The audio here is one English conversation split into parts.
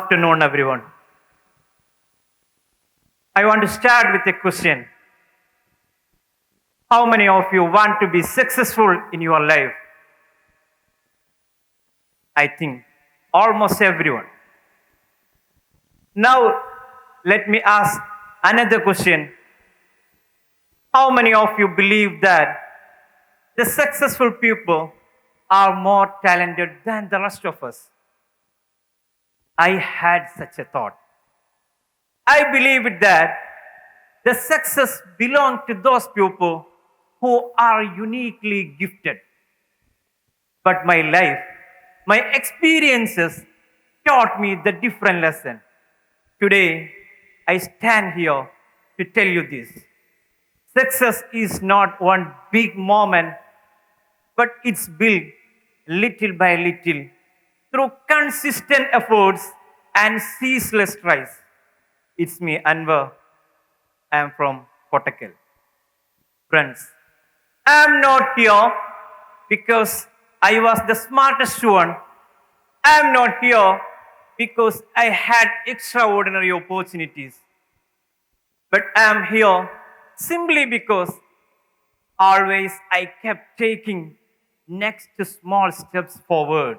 afternoon, everyone. I want to start with a question. How many of you want to be successful in your life? I think almost everyone. Now, let me ask another question. How many of you believe that the successful people are more talented than the rest of us? I had such a thought. I believe that the success belongs to those people who are uniquely gifted. But my life, my experiences taught me the different lesson. Today, I stand here to tell you this. Success is not one big moment, but it's built little by little through consistent efforts and ceaseless tries. It's me, Anvar. I'm from Kottakkal. Friends, I'm not here because I was the smartest one. I'm not here because I had extraordinary opportunities. But I'm here simply because always I kept taking next small steps forward.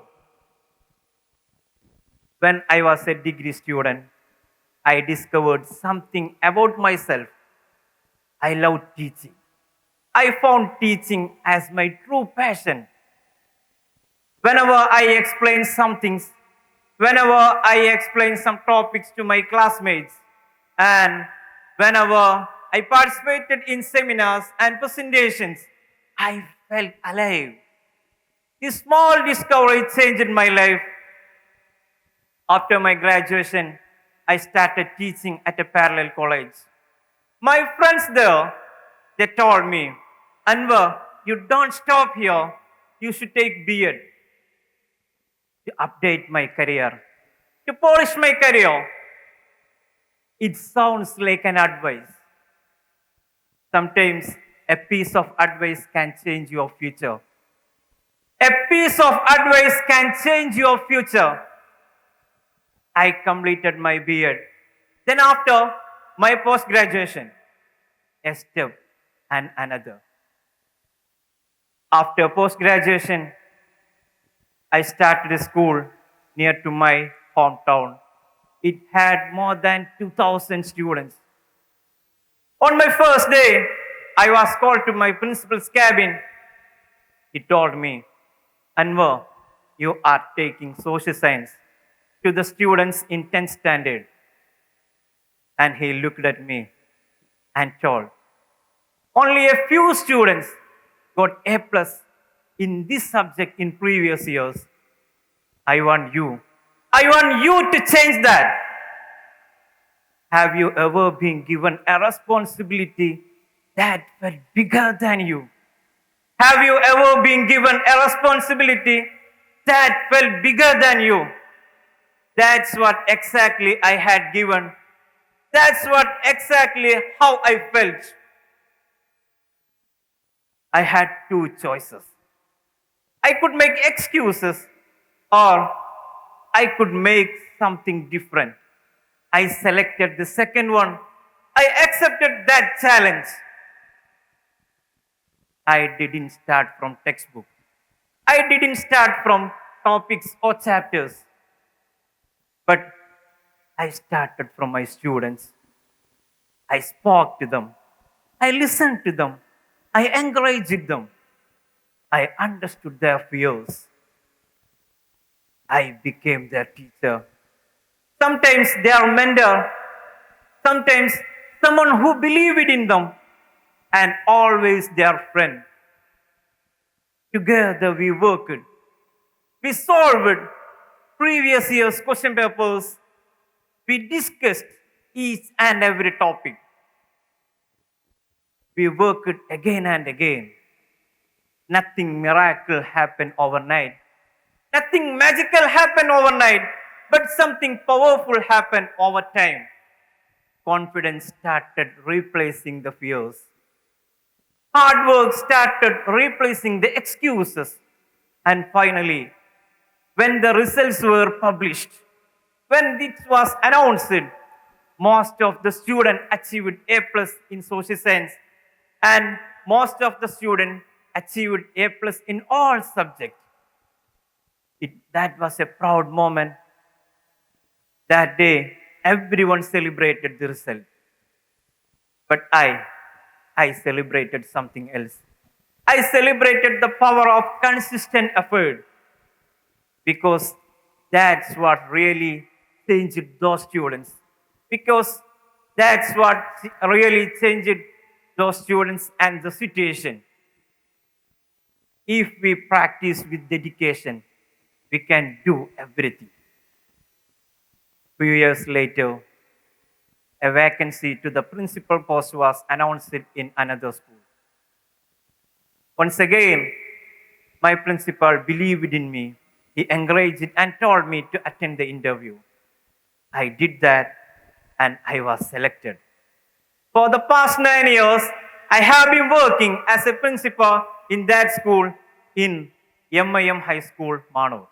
When I was a degree student, I discovered something about myself. I love teaching. I found teaching as my true passion. Whenever I explain some things, whenever I explain some topics to my classmates, and whenever I participated in seminars and presentations, I felt alive. This small discovery changed my life. After my graduation, I started teaching at a parallel college. My friends there, they told me, Anvar, you don't stop here. You should take B.Ed to update my career, to polish my career. It sounds like an advice. Sometimes a piece of advice can change your future. A piece of advice can change your future. I completed my B.Ed. Then after my post-graduation, a step and another. After post-graduation, I started a school near to my hometown. It had more than 2,000 students. On my first day, I was called to my principal's cabin. He told me, Anvar, you are taking social science to the students in 10th standard. And he looked at me and told, only a few students got A plus in this subject in previous years. I want you to change that. Have you ever been given a responsibility that felt bigger than you? Have you ever been given a responsibility that felt bigger than you? That's what exactly I had given. That's what exactly how I felt. I had two choices. I could make excuses or I could make something different. I selected the second one. I accepted that challenge. I didn't start from textbook. I didn't start from topics or chapters. But I started from my students. I spoke to them. I listened to them. I encouraged them. I understood their fears. I became their teacher. Sometimes their mentor. Sometimes someone who believed in them. And always their friend. Together we worked. We solved previous year's question papers. We discussed each and every topic. We worked again and again. Nothing miracle happened overnight. Nothing magical happened overnight, but something powerful happened over time. Confidence started replacing the fears. Hard work started replacing the excuses. And finally, when the results were published, When this was announced, most of the students achieved A plus in social science, and most of the students achieved A plus in all subjects. That was a proud moment. That day, everyone celebrated the result. But I celebrated something else. I celebrated the power of consistent effort because that's what really changed those students. Because that's what really changed those students and the situation. If we practice with dedication, we can do everything. Few years later, a vacancy to the principal post was announced in another school. Once again, my principal believed in me. He encouraged and told me to attend the interview. I did that and I was selected. For the past 9 years, I have been working as a principal in that school in MIM High School, Mano.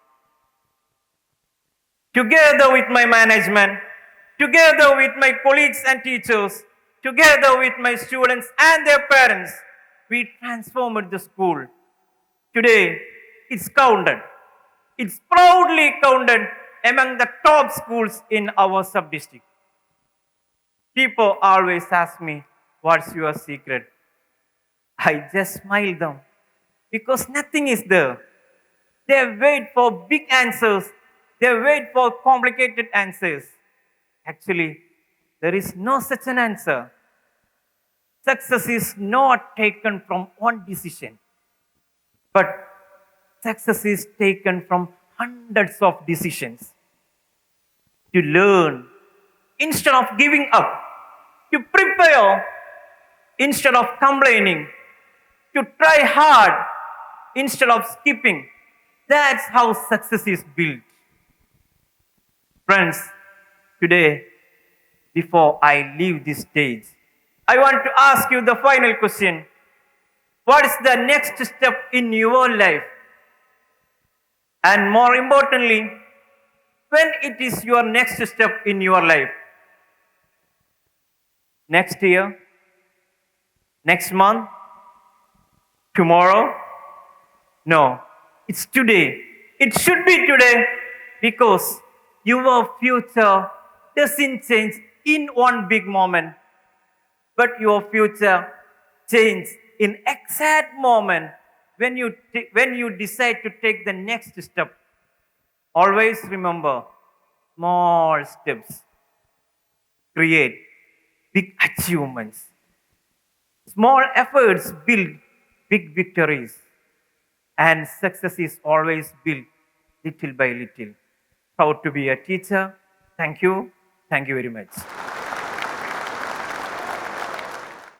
Together with my management, together with my colleagues and teachers, together with my students and their parents, we transformed the school. Today, it's counted. It's proudly counted among the top schools in our sub-district. People always ask me, what's your secret? I just smile them because nothing is there. They wait for big answers. They wait for complicated answers. Actually, there is no such an answer. Success is not taken from one decision, but success is taken from hundreds of decisions. To learn instead of giving up, to prepare instead of complaining, to try hard instead of skipping. That's how success is built. Friends, today, before I leave this stage, I want to ask you the final question. What is the next step in your life? And more importantly, when it is your next step in your life? Next year? Next month? Tomorrow? No, it's today. It should be today because your future doesn't change in one big moment, but your future changes in exact moment when you decide to take the next step. Always remember, small steps create big achievements. Small efforts build big victories. And success is always built little by little. Proud to be a teacher. Thank you. Thank you very much.